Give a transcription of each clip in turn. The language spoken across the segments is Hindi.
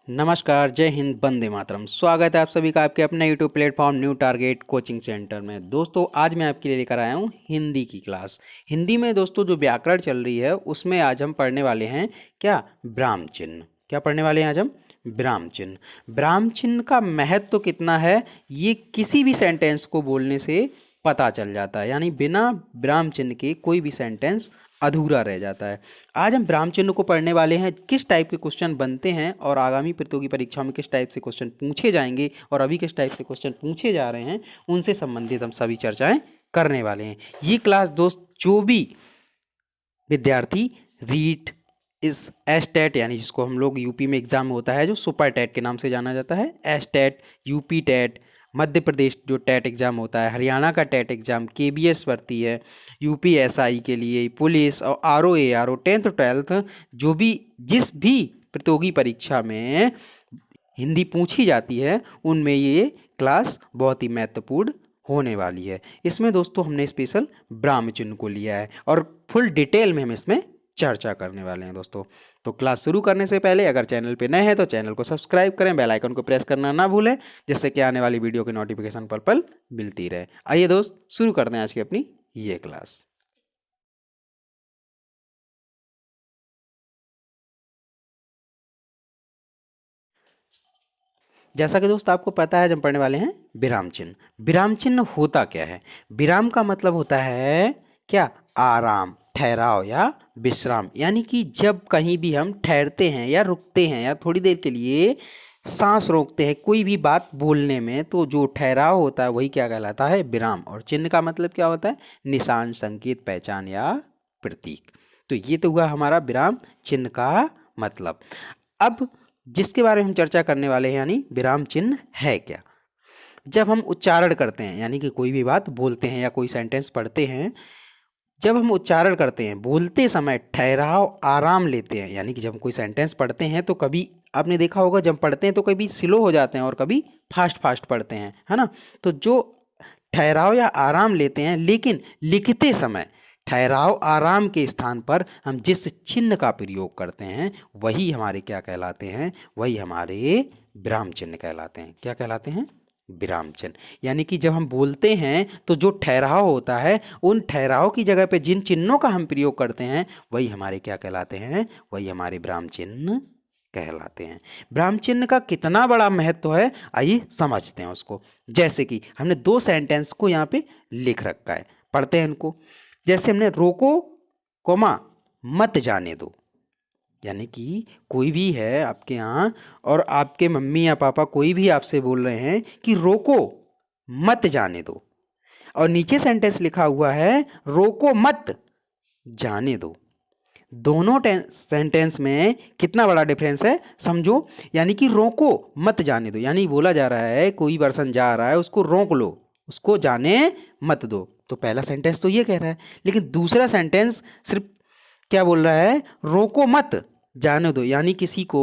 नमस्कार, जय हिंद, वंदे मातरम। स्वागत है आप सभी का आपके अपने YouTube platform new target coaching centre में। दोस्तों, आज मैं आपके लिए लेकर आया हूँ हिंदी की क्लास। हिंदी में दोस्तों जो व्याकरण चल रही है उसमें आज हम पढ़ने वाले हैं क्या, ब्राह्म चिन्ह। क्या पढ़ने वाले हैं आज हम? ब्राह्म चिन्ह। ब्राह्म चिन्ह का महत्व कितना है ये किसी भी सेंटेंस को बोलने से पता चल जाता है, यानी बिना ब्राह्म चिन्ह के कोई भी सेंटेंस अधूरा रह जाता है। आज हम ब्राह्म चिन्ह को पढ़ने वाले हैं, किस टाइप के क्वेश्चन बनते हैं और आगामी प्रतियोगी परीक्षा में किस टाइप से क्वेश्चन पूछे जाएंगे और अभी किस टाइप से क्वेश्चन पूछे जा रहे हैं, उनसे संबंधित हम सभी चर्चाएं करने वाले हैं। ये क्लास दोस्त जो भी विद्यार्थी रीट इस एस टेट, यानी जिसको हम लोग यूपी में एग्जाम होता है जो सुपर टेट के नाम से जाना जाता है, S TET, UP TET, Madhya Pradesh जो टेट एग्ज़ाम होता है, हरियाणा का टेट एग्ज़ाम, केबीएस भर्ती है, यूपी एसआई के लिए, पुलिस और आरओ एआरओ, 10th 12th जो भी जिस भी प्रतियोगी परीक्षा में हिंदी पूछी जाती है उनमें ये क्लास बहुत ही महत्वपूर्ण होने वाली है। इसमें दोस्तों हमने स्पेशल ब्राह्म चिन्ह को लिया है और फुल डिटेल में हम इसमें चर्चा करने वाले हैं दोस्तों। तो क्लास शुरू करने से पहले अगर चैनल पे नए हैं तो चैनल को सब्सक्राइब करें, बेल आइकन को प्रेस करना ना भूलें, जिससे कि आने वाली वीडियो की नोटिफिकेशन पल पल मिलती रहे। आइए दोस्त शुरू करते हैं आज की अपनी ये क्लास। जैसा कि दोस्त आपको पता है, जब पढ़ने वाले हैं विराम चिन्ह। विराम चिन्ह होता क्या है? विराम का मतलब होता है क्या, आराम, ठहराव या विश्राम। यानी कि जब कहीं भी हम ठहरते हैं या रुकते हैं या थोड़ी देर के लिए सांस रोकते हैं कोई भी बात बोलने में, तो जो ठहराव होता है वही क्या कहलाता है, विराम। और चिन्ह का मतलब क्या होता है, निशान, संकेत, पहचान या प्रतीक। तो ये तो हुआ हमारा विराम चिन्ह का मतलब। अब जिसके बारे में हम चर्चा करने वाले हैं, यानी विराम चिन्ह है क्या। जब हम उच्चारण करते हैं, यानी कि कोई भी बात बोलते हैं या कोई सेंटेंस पढ़ते हैं, जब हम उच्चारण करते हैं बोलते समय ठहराव आराम लेते हैं, यानी कि जब हम कोई सेंटेंस पढ़ते हैं तो कभी आपने देखा होगा जब पढ़ते हैं तो कभी स्लो हो जाते हैं और कभी फास्ट फास्ट पढ़ते हैं, है ना। तो जो ठहराव या आराम लेते हैं, लेकिन लिखते समय ठहराव आराम के स्थान पर हम जिस चिन्ह का प्रयोग करते हैं वही हमारे क्या कहलाते हैं, वही हमारे विराम चिन्ह कहलाते हैं। क्या कहलाते हैं? विराम चिन्ह। यानी कि जब हम बोलते हैं तो जो ठहराव होता है उन ठहराव की जगह पे जिन चिन्हों का हम प्रयोग करते हैं वही हमारे क्या कहलाते हैं, वही हमारे विराम चिन्ह कहलाते हैं। विराम चिन्ह का कितना बड़ा महत्व है आइए समझते हैं उसको। जैसे कि हमने दो सेंटेंस को यहाँ पे लिख रखा है, पढ़ते हैं इनको। जैसे हमने रोको कोमा मत जाने दो, यानी कि कोई भी है आपके यहाँ और आपके मम्मी या पापा कोई भी आपसे बोल रहे हैं कि रोको मत जाने दो, और नीचे सेंटेंस लिखा हुआ है रोको मत जाने दो। दोनों सेंटेंस में कितना बड़ा डिफरेंस है समझो। यानी कि रोको मत जाने दो, यानी बोला जा रहा है कोई पर्सन जा रहा है उसको रोक लो, उसको जाने मत दो। तो पहला सेंटेंस तो ये कह रहा है, लेकिन दूसरा सेंटेंस सिर्फ क्या बोल रहा है, रोको मत जाने दो, यानी किसी को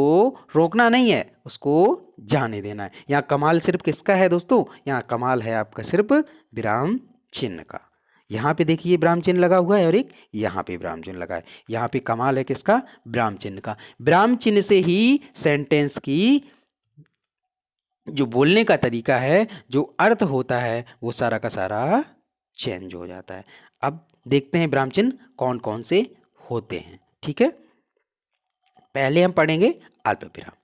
रोकना नहीं है, उसको जाने देना है। यहाँ कमाल सिर्फ किसका है दोस्तों, यहाँ कमाल है आपका सिर्फ विराम चिन्ह का। यहाँ पे देखिए विराम चिन्ह लगा हुआ है और एक यहाँ पे विराम चिन्ह लगा है। यहाँ पे कमाल है किसका, विराम चिन्ह का। विराम चिन्ह से ही सेंटेंस की जो बोलने का तरीका है, जो अर्थ होता है, वो सारा का सारा चेंज हो जाता है। अब देखते हैं विराम चिन्ह कौन कौन से होते हैं, ठीक है। पहले हम पढ़ेंगे अल्प विराम।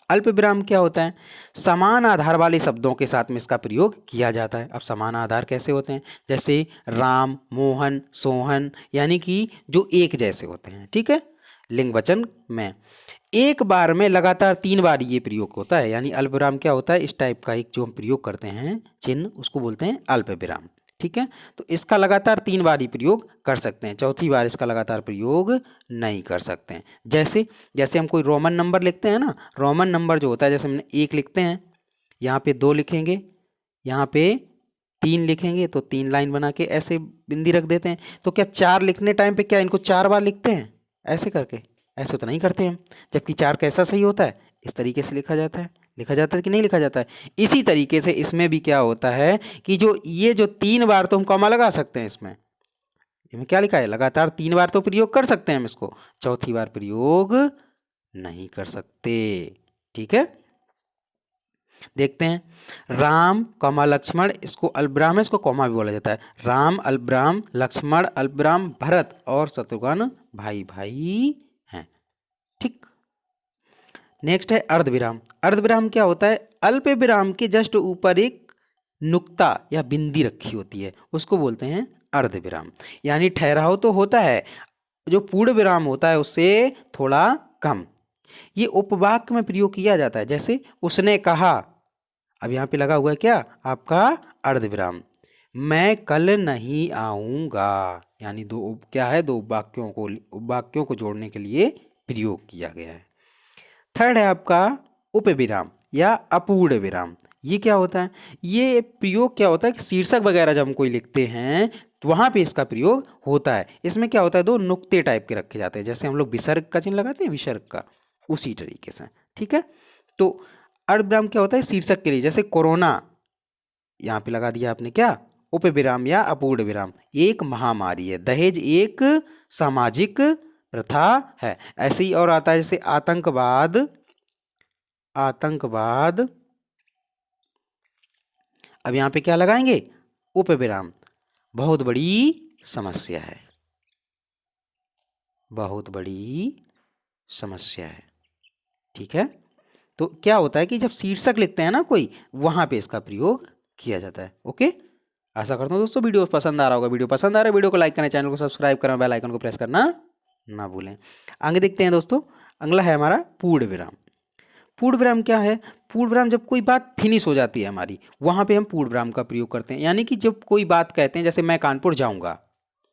अल्प विराम क्या होता है, समान आधार वाले शब्दों के साथ में इसका प्रयोग किया जाता है। अब समान आधार कैसे होते हैं, जैसे राम, मोहन, सोहन, यानी कि जो एक जैसे होते हैं, ठीक है। लिंग वचन में एक बार में लगातार 3 बार ये प्रयोग होता है, यानी अल्प विराम क्या होता है, इस टाइप का एक जो हम प्रयोग करते हैं चिन्ह उसको बोलते हैं अल्प विराम, ठीक है। तो इसका लगातार 3 बार ही प्रयोग कर सकते हैं, चौथी बार इसका लगातार प्रयोग नहीं कर सकते हैं। जैसे जैसे हम कोई रोमन नंबर लिखते हैं ना, रोमन नंबर जो होता है, जैसे हमने 1 लिखते हैं, यहाँ पे 2 लिखेंगे, यहाँ पे 3 लिखेंगे, तो 3 लाइन बना के ऐसे बिंदी रख देते हैं। तो क्या 4 लिखने टाइम पे क्या इनको 4 बार लिखते हैं ऐसे करके? ऐसे तो नहीं करते हम। जबकि 4 कैसा सही होता है, इस तरीके से लिखा जाता है। लिखा जाता है कि नहीं लिखा जाता है? इसी तरीके से इसमें भी क्या होता है कि जो ये जो 3 बार तो हम कॉमा लगा सकते हैं इसमें क्या लिखा है, लगातार 3 बार तो प्रयोग कर सकते हैं हम इसको, चौथी बार प्रयोग नहीं कर सकते, ठीक है, देखते हैं। राम कॉमा लक्ष्मण, इसको अल्पविराम है, इसको कॉमा भी बोला जाता है। राम अल्पविराम, लक्ष्मण अल्पविराम, भरत और शत्रुघ्न भाई भाई हैं। ठीक, नेक्स्ट है अर्धविराम। अर्धविराम क्या होता है? अल्प विराम के जस्ट ऊपर एक नुक्ता या बिंदी रखी होती है, उसको बोलते हैं अर्धविराम। यानी ठहराव तो होता है, जो पूर्ण विराम होता है उससे थोड़ा कम। ये उपवाक्य में प्रयोग किया जाता है, जैसे उसने कहा, अब यहाँ पे लगा हुआ है क्या आपका अर्धविराम। मैं कल नहीं आऊंगा, यानी दो क्या है, दो वाक्यों को जोड़ने के लिए प्रयोग किया गया है। थर्ड है आपका उपविराम या अपूर्ण विराम। ये क्या होता है? ये प्रयोग क्या होता है कि शीर्षक वगैरह जब हम कोई लिखते हैं तो वहां पे इसका प्रयोग होता है। इसमें क्या होता है, दो नुक्ते टाइप के रखे जाते हैं, जैसे हम लोग विसर्ग का चिन्ह लगाते हैं, विसर्ग का, उसी तरीके से। ठीक है, तो अर्धविराम क्या होता है? शीर्षक के लिए, जैसे कोरोना, यहाँ पे लगा दिया आपने क्या, उपविराम या अपूर्ण विराम। एक महामारी है, दहेज एक सामाजिक प्रथा है। ऐसे ही और आता है, जैसे आतंकवाद, आतंकवाद, अब यहां पे क्या लगाएंगे? उपविराम। बहुत बड़ी समस्या है, बहुत बड़ी समस्या है। ठीक है, तो क्या होता है कि जब शीर्षक लिखते हैं ना कोई, वहां पे इसका प्रयोग किया जाता है। ओके, आशा करता हूं दोस्तों वीडियो पसंद आ रहा होगा। वीडियो पसंद आ रहा है, वीडियो को लाइक करें, चैनल को सब्सक्राइब करें, बेल आइकन को प्रेस करना ना भूलें। आगे देखते हैं दोस्तों, अगला है हमारा पूर्ण विराम। पूर्ण विराम क्या है? पूर्ण विराम जब कोई बात फिनिश हो जाती है हमारी, वहां पे हम पूर्ण विराम का प्रयोग करते हैं। यानी कि जब कोई बात कहते हैं, जैसे मैं कानपुर जाऊंगा,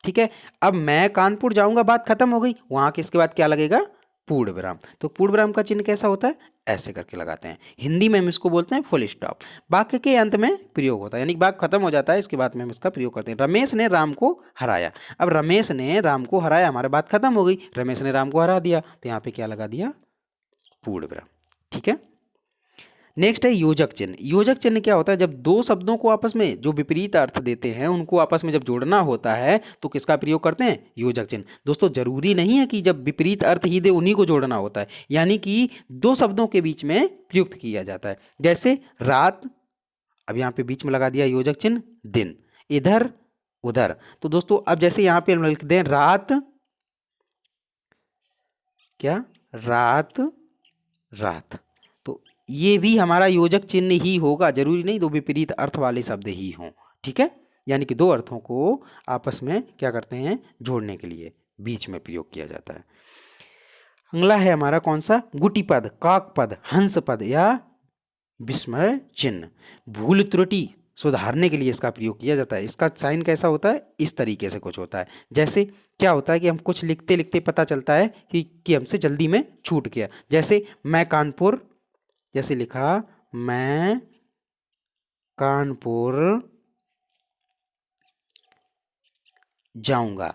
ठीक है, अब मैं कानपुर जाऊंगा, बात खत्म हो गई, वहां के इसके बाद क्या लगेगा? पूर्ण विराम। तो पूर्ण विराम का चिन्ह कैसा होता है? ऐसे करके लगाते हैं। हिंदी में हम इसको बोलते हैं फुल स्टॉप। वाक्य के अंत में प्रयोग होता है, यानी बात खत्म हो जाता है, इसके बाद में हम इसका प्रयोग करते हैं। रमेश ने राम को हराया, अब रमेश ने राम को हराया, हमारी बात खत्म हो गई, रमेश ने राम को हरा दिया, तो यहाँ पे क्या लगा दिया? पूर्ण विराम। ठीक है, नेक्स्ट है योजक चिन्ह। योजक चिन्ह क्या होता है? जब दो शब्दों को आपस में जो विपरीत अर्थ देते हैं, उनको आपस में जब जोड़ना होता है तो किसका प्रयोग करते हैं? योजक चिन्ह। दोस्तों जरूरी नहीं है कि जब विपरीत अर्थ ही दे उन्हीं को जोड़ना होता है, यानी कि दो शब्दों के बीच में प्रयुक्त किया जाता है। जैसे रात, अब यहाँ पे बीच में लगा दिया योजक चिन्ह दिन, इधर उधर। तो दोस्तों अब जैसे यहाँ पे हम लिख दें रात, क्या, रात रात, तो ये भी हमारा योजक चिन्ह ही होगा। जरूरी नहीं दो विपरीत अर्थ वाले शब्द ही हों। ठीक है, यानी कि दो अर्थों को आपस में क्या करते हैं? जोड़ने के लिए बीच में प्रयोग किया जाता है। अगला है हमारा कौन सा? गुटी पद, काक पद, हंस पद या विस्मय चिन्ह। भूल त्रुटि सुधारने के लिए इसका प्रयोग किया जाता है। इसका साइन कैसा होता है? इस तरीके से कुछ होता है। जैसे क्या होता है कि हम कुछ लिखते लिखते पता चलता है कि हमसे जल्दी में छूट गया। जैसे मैं कानपुर, जैसे लिखा मैं कानपुर जाऊंगा,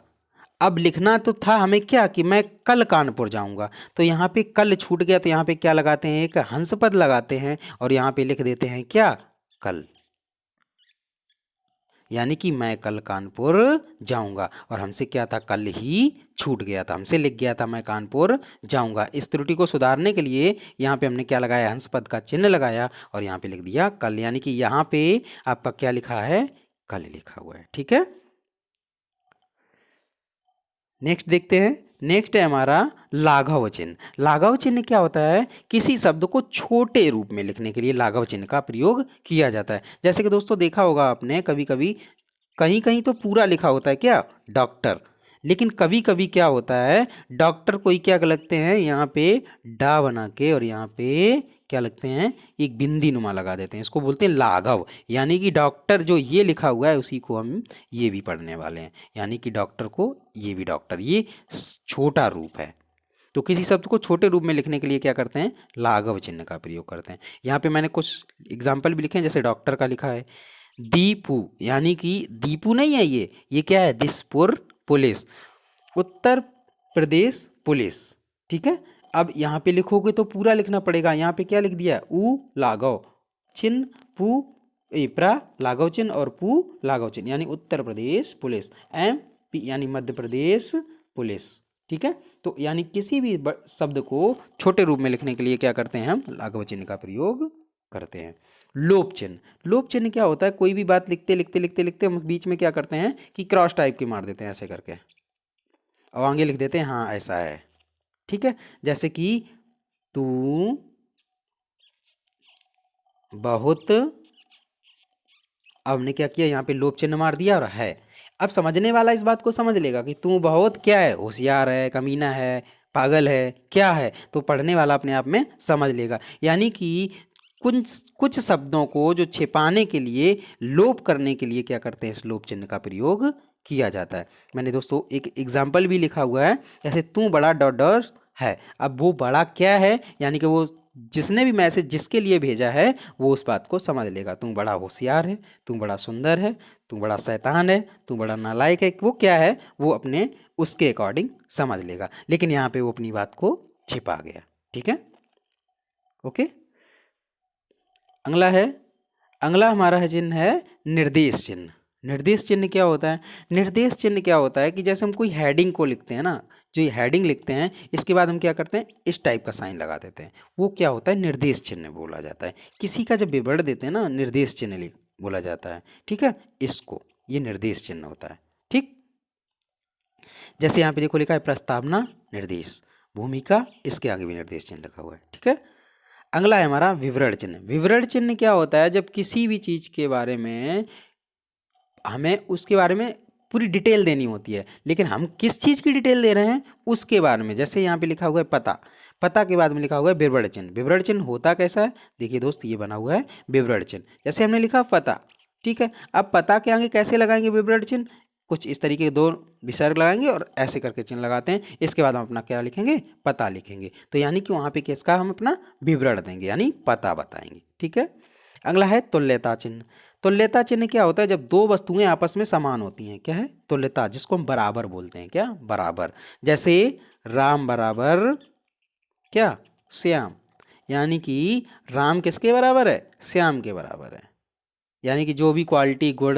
अब लिखना तो था हमें क्या कि मैं कल कानपुर जाऊंगा, तो यहाँ पे कल छूट गया, तो यहाँ पे क्या लगाते हैं? एक हंस पद लगाते हैं और यहाँ पे लिख देते हैं क्या? कल। यानी कि मैं कल कानपुर जाऊंगा, और हमसे क्या था? कल ही छूट गया था, हमसे लिख गया था मैं कानपुर जाऊंगा। इस त्रुटि को सुधारने के लिए यहाँ पे हमने क्या लगाया? हंस पद का चिन्ह लगाया और यहाँ पे लिख दिया कल, यानी कि यहाँ पे आपका क्या लिखा है? कल लिखा हुआ है। ठीक है, नेक्स्ट देखते हैं। नेक्स्ट है हमारा लाघव चिन्ह। लाघव चिन्ह क्या होता है? किसी शब्द को छोटे रूप में लिखने के लिए लाघव चिन्ह का प्रयोग किया जाता है। जैसे कि दोस्तों देखा होगा आपने, कभी कभी कहीं कहीं तो पूरा लिखा होता है क्या? डॉक्टर, लेकिन कभी कभी क्या होता है? डॉक्टर कोई क्या लगते हैं? यहाँ पे डा बना के और यहाँ पे क्या लगते हैं? एक बिंदी नुमा लगा देते हैं, इसको बोलते हैं लाघव। यानी कि डॉक्टर जो ये लिखा हुआ है उसी को हम ये भी पढ़ने वाले हैं, यानी कि डॉक्टर को ये भी डॉक्टर, ये छोटा रूप है। तो किसी शब्द को छोटे रूप में लिखने के लिए क्या करते हैं? लाघव चिन्ह का प्रयोग करते हैं। यहाँ पे मैंने कुछ एग्जाम्पल भी लिखे हैं, जैसे डॉक्टर का लिखा है दीपू, यानी कि दीपू नहीं है, ये क्या है? Dispur police, Uttar Pradesh police. ठीक है, अब यहाँ पे लिखोगे तो पूरा लिखना पड़ेगा। यहाँ पे क्या लिख दिया? उ लाघव चिन्ह, पू प्रा लाघव चिन्ह और पू लाघव चिन्ह, यानी Uttar Pradesh police. M P यानी मध्य प्रदेश पुलिस। ठीक है, तो यानी किसी भी शब्द को छोटे रूप में लिखने के लिए क्या करते हैं, हम लाघव चिन्ह का प्रयोग करते हैं। लोप चिन्ह, लोप चिन्ह क्या होता है, कोई भी बात लिखते लिखते लिखते लिखते हम बीच में क्या करते हैं कि क्रॉस टाइप की मार देते हैं ऐसे करके, और आगे लिख देते हैं हाँ ऐसा है, ठीक है। जैसे कि तू बहुत, अब हमने क्या किया, यहाँ पे लोप चिन्ह मार दिया और है। अब समझने वाला इस बात को समझ लेगा कि तू बहुत क्या है, होशियार है, कमीना है, पागल है, क्या है, तो पढ़ने वाला अपने आप में समझ लेगा। यानी कि कुछ कुछ शब्दों को जो छिपाने के लिए, लोप करने के लिए क्या करते हैं, इस लोप चिन्ह का प्रयोग किया जाता है। मैंने दोस्तों एक एग्जाम्पल भी लिखा हुआ है, जैसे तू बड़ा डॉट डॉट है। अब वो बड़ा क्या है, यानी कि वो जिसने भी मैसेज जिसके लिए भेजा है वो उस बात को समझ लेगा। तू बड़ा होशियार है, तू बड़ा सुंदर है, तू बड़ा शैतान है, तू बड़ा नालायक है, वो क्या है, वो अपने उसके अकॉर्डिंग समझ लेगा। लेकिन यहाँ पे वो अपनी बात को छिपा गया, ठीक है, ओके। अगला है, अगला हमारा है चिन्ह है निर्देश चिन्ह। निर्देश चिन्ह क्या होता है, निर्देश चिन्ह क्या होता है कि जैसे हम कोई हेडिंग को लिखते हैं ना, जो ये हेडिंग लिखते हैं इसके बाद हम क्या करते हैं, इस टाइप का साइन लगा देते हैं, वो क्या होता है, निर्देश चिन्ह बोला जाता है। किसी का जब विवरण देते हैं ना, निर्देश चिन्ह लिख बोला जाता है, ठीक है, इसको, ये निर्देश चिन्ह होता है, ठीक। जैसे यहाँ पे देखो लिखा है प्रस्तावना निर्देश, भूमिका, इसके आगे भी निर्देश चिन्ह लिखा हुआ है, ठीक है। अगला है हमारा विवरण चिन्ह। विवरण चिन्ह क्या होता है, जब किसी भी चीज़ के बारे में हमें उसके बारे में पूरी डिटेल देनी होती है, लेकिन हम किस चीज़ की डिटेल दे रहे हैं उसके बारे में। जैसे यहाँ पे लिखा हुआ है पता, पता के बाद में लिखा हुआ है विवरण चिन्ह। विवरण चिन्ह होता कैसा है, देखिए दोस्त ये बना हुआ है विवरण चिन्ह। जैसे हमने लिखा पता, ठीक है, अब पता के आगे कैसे लगाएंगे विवरण चिन्ह, कुछ इस तरीके के दो विसर्ग लगाएंगे और ऐसे करके चिन्ह लगाते हैं। इसके बाद हम अपना क्या लिखेंगे, पता लिखेंगे। तो यानी कि वहाँ पे किसका हम अपना विवरण देंगे, यानी पता बताएंगे, ठीक है। अगला है तुल्यता चिन्ह। तुल्यता चिन्ह क्या होता है, जब दो वस्तुएं आपस में समान होती हैं, क्या है, तुल्यता, जिसको हम बराबर बोलते हैं, क्या, बराबर। जैसे राम बराबर क्या, श्याम, यानी कि राम किसके बराबर है, श्याम के बराबर है। यानी कि जो भी क्वालिटी, गुण,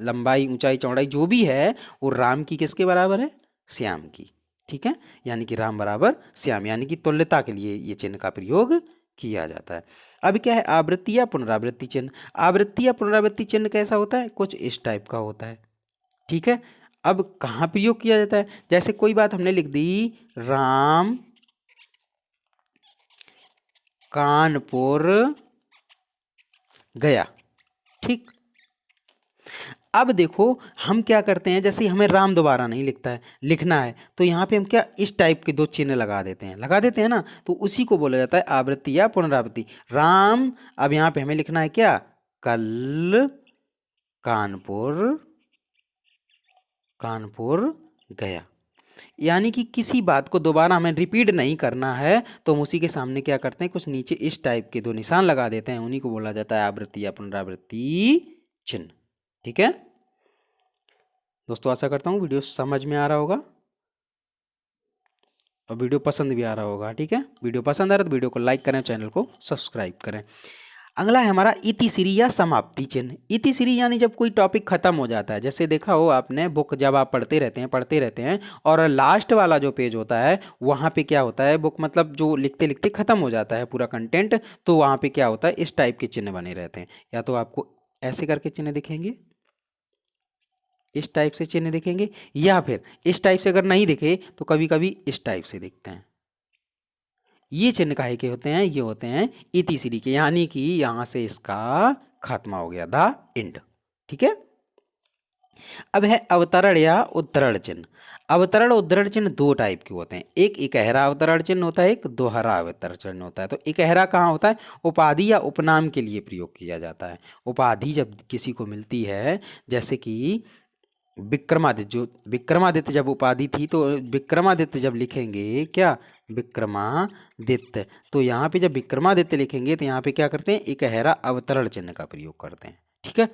लंबाई, ऊंचाई, चौड़ाई जो भी है वो राम की किसके बराबर है, श्याम की, ठीक है। यानी कि राम बराबर श्याम, यानी कि तुल्यता के लिए ये चिन्ह का प्रयोग किया जाता है। अब क्या है, आवृत्ति या पुनरावृत्ति चिन्ह। आवृत्ति या पुनरावृत्ति चिन्ह कैसा होता है, कुछ इस टाइप का होता है, ठीक है। अब कहाँ प्रयोग किया जाता है, जैसे कोई बात हमने लिख दी, राम कानपुर गया, ठीक। अब देखो हम क्या करते हैं, जैसे हमें राम दोबारा नहीं लिखता है, लिखना है, तो यहाँ पे हम क्या इस टाइप के दो चिन्ह लगा देते हैं, ना, तो उसी को बोला जाता है आवृत्ति या पुनरावृत्ति। राम, अब यहाँ पे हमें लिखना है क्या, कल कानपुर, कानपुर गया। यानी कि किसी बात को दोबारा हमें रिपीट नहीं करना है, तो हम उसी के सामने क्या करते हैं, कुछ नीचे इस टाइप के दो निशान लगा देते हैं, उन्हीं को बोला जाता है आवृत्ति या पुनरावृत्ति चिन्ह, ठीक है दोस्तों। आशा करता हूँ वीडियो समझ में आ रहा होगा और वीडियो पसंद भी आ रहा होगा, ठीक है। वीडियो पसंद आ रहा है तो वीडियो को लाइक करें, चैनल को सब्सक्राइब करें। अगला है हमारा इतिश्री या समाप्ति चिन्ह। इतिश्री यानी जब कोई टॉपिक खत्म हो जाता है, जैसे देखा हो आपने बुक, जब आप पढ़ते रहते हैं और लास्ट वाला जो पेज होता है वहाँ पे क्या होता है, बुक मतलब जो लिखते लिखते खत्म हो जाता है पूरा कंटेंट, तो वहाँ पे क्या होता है, इस टाइप के चिन्ह बने रहते हैं। या तो आपको ऐसे करके चिन्ह दिखेंगे, इस टाइप से चिन्ह दिखेंगे, या फिर इस टाइप से अगर नहीं दिखे तो कभी कभी इस टाइप से दिखते हैं। ये चिन्ह काहे के होते हैं, ये होते हैं इतिश्री के, यानी कि यहां से इसका खात्मा हो गया, द एंड, ठीक है। अब है अवतरण या उद्धरण चिन्ह। अवतरण उद्धरण चिन्ह दो टाइप के होते हैं, एक इकहरा अवतरण चिन्ह होता है, एक दोहरा अवतरण चिन्ह होता है। तो इकहरा कहाँ होता है, उपाधि या उपनाम के लिए प्रयोग किया जाता है। उपाधि जब किसी को मिलती है, जैसे कि विक्रमादित्य, जो विक्रमादित्य जब उपाधि थी, तो विक्रमादित्य जब लिखेंगे क्या, विक्रमादित्य, तो यहाँ पे जब विक्रमादित्य लिखेंगे तो यहाँ पे क्या करते हैं, इकहरा अवतरण चिन्ह का प्रयोग करते हैं, ठीक है।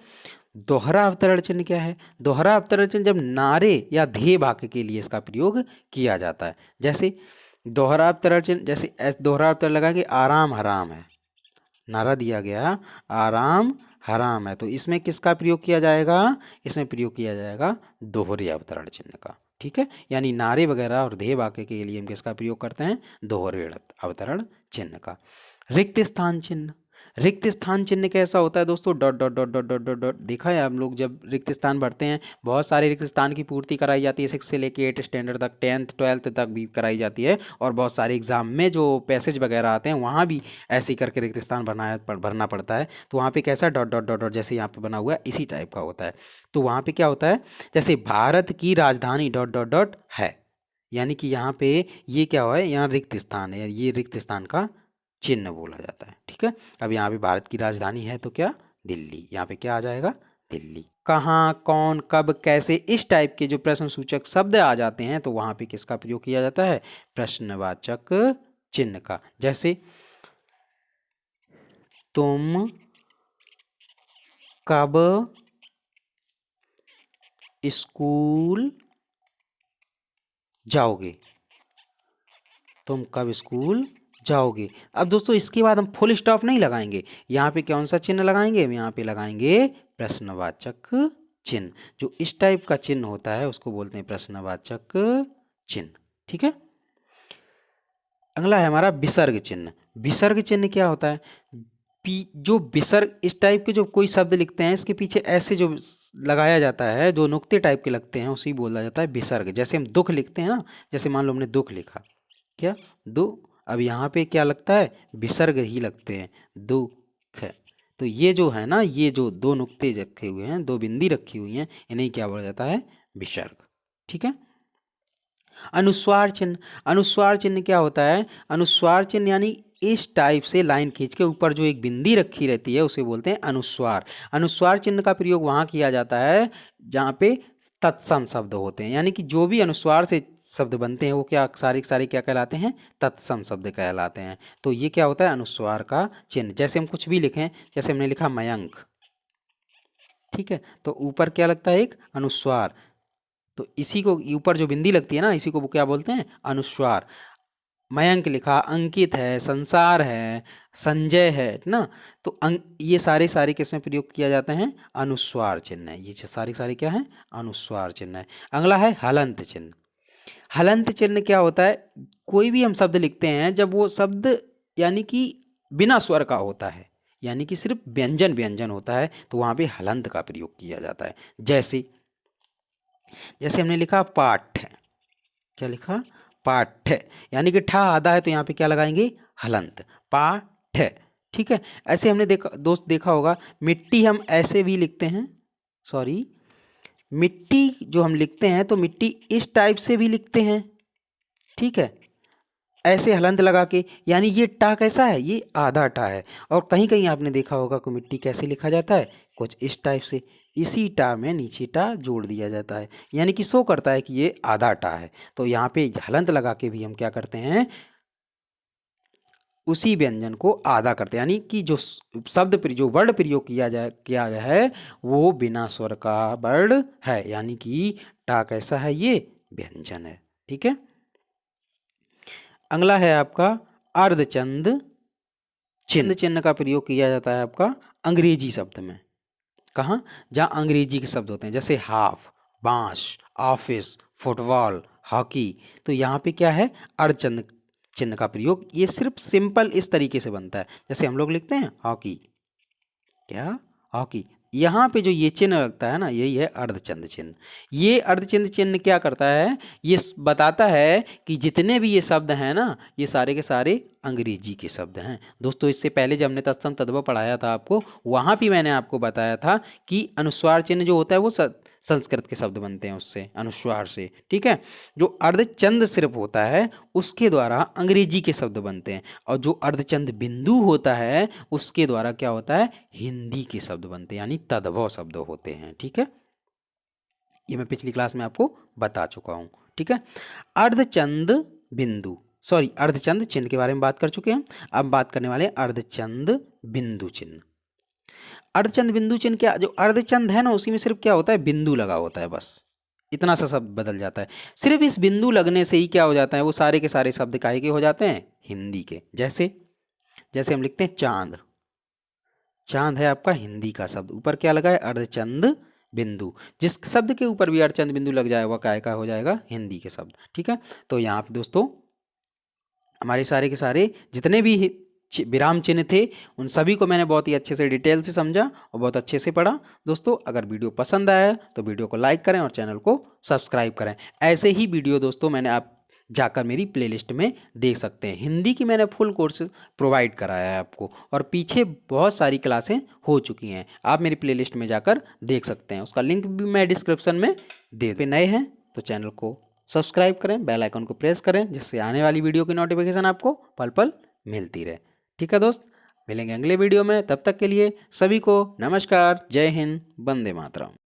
दोहरा अवतरण चिन्ह क्या है, दोहरा अवतरण चिन्ह जब नारे या ध्येय वाक्य के लिए इसका प्रयोग किया जाता है। जैसे दोहरा अवतरण चिन्ह, जैसे दोहरा अवतरण लगाएंगे, आराम हराम है, नारा दिया गया आराम हराम है, तो इसमें किसका प्रयोग किया जाएगा, इसमें प्रयोग किया जाएगा दोहरे अवतरण चिन्ह का, ठीक है, यानी नारे वगैरह और ध्येय वाक्य के लिए हम किसका प्रयोग करते हैं? दोहरे अवतरण चिन्ह का। रिक्त स्थान चिन्ह, रिक्त स्थान चिन्ह कैसा होता है दोस्तों? Dot dot dot dot dot dot dot. देखा है हम लोग जब रिक्त स्थान भरते हैं, बहुत सारे रिक्त स्थान की पूर्ति कराई जाती है 6 से लेके 8 स्टैंडर्ड तक, 10th 12th तक भी कराई जाती है, और बहुत सारे एग्जाम में जो पैसेज वगैरह आते हैं वहाँ भी ऐसे ही करके रिक्त स्थान भरना पड़ता है। तो वहाँ पे कैसा डॉट डॉट डॉट डॉट जैसे यहाँ पे बना हुआ है इसी टाइप का होता है। तो वहाँ पे क्या होता है, जैसे भारत की राजधानी डॉट डॉट डॉट है, यानी कि यहाँ पे ये क्या हुआ है, यहाँ रिक्त स्थान है, ये रिक्त स्थान का चिन्ह बोला जाता है। ठीक है, अब यहाँ पे भारत की राजधानी है तो क्या? दिल्ली। यहाँ पे क्या आ जाएगा? दिल्ली। कहाँ, कौन, कब, कैसे, इस टाइप के जो प्रश्न सूचक शब्द आ जाते हैं तो वहाँ पे किसका प्रयोग किया जाता है? प्रश्नवाचक चिन्ह का। जैसे तुम कब स्कूल जाओगे, तुम कब स्कूल जाओगे। अब दोस्तों इसके बाद हम फुल स्टॉप नहीं लगाएंगे, यहाँ पे कौन सा चिन्ह लगाएंगे? यहाँ पे लगाएंगे प्रश्नवाचक चिन्ह। जो इस टाइप का चिन्ह होता है उसको बोलते हैं प्रश्नवाचक चिन्ह। ठीक है, अगला है हमारा विसर्ग चिन्ह। विसर्ग चिन्ह क्या होता है? जो विसर्ग, इस टाइप के जो कोई शब्द लिखते हैं इसके पीछे ऐसे जो लगाया जाता है, जो नुक्ते टाइप के लगते हैं उसी बोला जाता है विसर्ग। जैसे हम दुख लिखते हैं ना, जैसे मान लो हमने दुख लिखा, क्या? दो, अब यहाँ पे क्या लगता है? विसर्ग ही लगते हैं, दुख है। तो ये जो है ना, ये जो दो नुक्ते रखे हुए हैं, दो बिंदी रखी हुई हैं, इन्हें क्या बोला जाता है? विसर्ग। ठीक है, अनुस्वार चिन्ह। अनुस्वार चिन्ह क्या होता है? अनुस्वार चिन्ह यानी इस टाइप से लाइन खींच के ऊपर जो एक बिंदी रखी रहती है उसे बोलते हैं अनुस्वार। अनुस्वार चिन्ह का प्रयोग वहाँ किया जाता है जहाँ पे तत्सम शब्द होते हैं, यानी कि जो भी अनुस्वार से शब्द बनते हैं वो क्या सारे सारे क्या कहलाते हैं? तत्सम शब्द कहलाते हैं। तो ये क्या होता है? अनुस्वार का चिन्ह। जैसे हम कुछ भी लिखें, जैसे हमने लिखा मयंक, ठीक है, तो ऊपर क्या लगता है? एक अनुस्वार। तो इसी को ऊपर जो बिंदी लगती है ना, इसी को वो क्या बोलते हैं? अनुस्वार। मयंक लिखा, अंकित है, संसार है, संजय है ना, तो ये सारे सारे किसमें प्रयोग किया जाते हैं? अनुस्वार चिन्ह है। ये सारे सारे क्या है? अनुस्वार चिन्ह है। अगला है हलंत चिन्ह। हलंत चिन्ह क्या होता है? कोई भी हम शब्द लिखते हैं जब वो शब्द यानी कि बिना स्वर का होता है, यानी कि सिर्फ व्यंजन व्यंजन होता है, तो वहाँ पे हलंत का प्रयोग किया जाता है। जैसे जैसे हमने लिखा पाठ, क्या लिखा? पाठ, यानी कि ठा आधा है तो यहाँ पे क्या लगाएंगे? हलंत, पाठ। ठीक है, ऐसे हमने देखा होगा मिट्टी हम ऐसे भी लिखते हैं, सॉरी, मिट्टी जो हम लिखते हैं तो मिट्टी इस टाइप से भी लिखते हैं। ठीक है, ऐसे हलंत लगा के, यानी ये टा कैसा है? ये आधा टा है। और कहीं कहीं आपने देखा होगा कि मिट्टी कैसे लिखा जाता है? कुछ इस टाइप से, इसी टा में नीचे टा जोड़ दिया जाता है, यानी कि शो करता है कि ये आधा टा है। तो यहाँ पे हलंत लगा के भी हम क्या करते हैं? उसी व्यंजन को आधा करते हैं, यानी कि जो जो वर्ड प्रयोग किया गया है वो बिना स्वर का वर्ड है, यानी कि टा कैसा है? ये व्यंजन है। ठीक है, अगला है आपका अर्धचंद चिन्ह। चिन्ह का प्रयोग किया जाता है आपका अंग्रेजी शब्द में। कहाँ? जहाँ अंग्रेजी के शब्द होते हैं, जैसे हाफ, बांस, ऑफिस, फुटबॉल, हॉकी। तो यहाँ पे क्या है? अर्धचंद चिन्ह का प्रयोग। ये सिर्फ सिंपल इस तरीके से बनता है, जैसे हम लोग लिखते हैं हॉकी, क्या? हॉकी। यहाँ पे जो ये चिन्ह लगता है ना, यही है अर्धचंद चिन्ह। ये अर्धचंद चिन्ह क्या करता है? ये बताता है कि जितने भी ये शब्द हैं ना, ये सारे के सारे अंग्रेजी के शब्द हैं। दोस्तों इससे पहले जब हमने तत्सम तद्भव पढ़ाया था आपको, वहाँ भी मैंने आपको बताया था कि अनुस्वार चिन्ह जो होता है वो संस्कृत के शब्द बनते हैं उससे, अनुस्वार से। ठीक है, जो अर्धचंद सिर्फ होता है उसके द्वारा अंग्रेजी के शब्द बनते हैं, और जो अर्धचंद बिंदु होता है उसके द्वारा क्या होता है? हिंदी के शब्द बनते हैं, यानी तद्भव शब्द होते हैं। ठीक है, ये मैं पिछली क्लास में आपको बता चुका हूँ। ठीक है, अर्धचंद बिंदु, सॉरी, अर्धचंद चिन्ह के बारे में बात कर चुके हैं। अब बात करने वाले हैं अर्धचंद बिंदु चिन्ह। अर्धचंद बिंदु चिन्ह क्या? जो अर्धचंद है ना उसी में सिर्फ क्या होता है? बिंदु लगा होता है, बस इतना सा शब्द बदल जाता है। सिर्फ इस बिंदु लगने से ही क्या हो जाता है? वो सारे के सारे शब्द काहे के हो जाते हैं? हिंदी के। जैसे जैसे हम लिखते हैं चांद, चांद है आपका हिंदी का शब्द, ऊपर क्या लगा है? अर्धचंद बिंदु। जिस शब्द के ऊपर भी अर्धचंद्र बिंदु लग जाए वह काय का हो जाएगा, हिंदी के शब्द। ठीक है, तो यहाँ पे दोस्तों हमारे सारे के सारे जितने भी विराम चिन्ह थे उन सभी को मैंने बहुत ही अच्छे से डिटेल से समझा और बहुत अच्छे से पढ़ा। दोस्तों अगर वीडियो पसंद आया तो वीडियो को लाइक करें और चैनल को सब्सक्राइब करें। ऐसे ही वीडियो दोस्तों मैंने आप जाकर मेरी प्लेलिस्ट में देख सकते हैं। हिंदी की मैंने फुल कोर्स प्रोवाइड कराया है आपको और पीछे बहुत सारी क्लासें हो चुकी हैं, आप मेरी प्लेलिस्ट में जाकर देख सकते हैं। उसका लिंक भी मैं डिस्क्रिप्शन में दे दूँ। नए हैं तो चैनल को सब्सक्राइब करें, बेल आइकन को प्रेस करें, जिससे आने वाली वीडियो की नोटिफिकेशन आपको पल पल मिलती रहे। ठीक है दोस्त, मिलेंगे अगले वीडियो में। तब तक के लिए सभी को नमस्कार, जय हिंद, वंदे मातरम।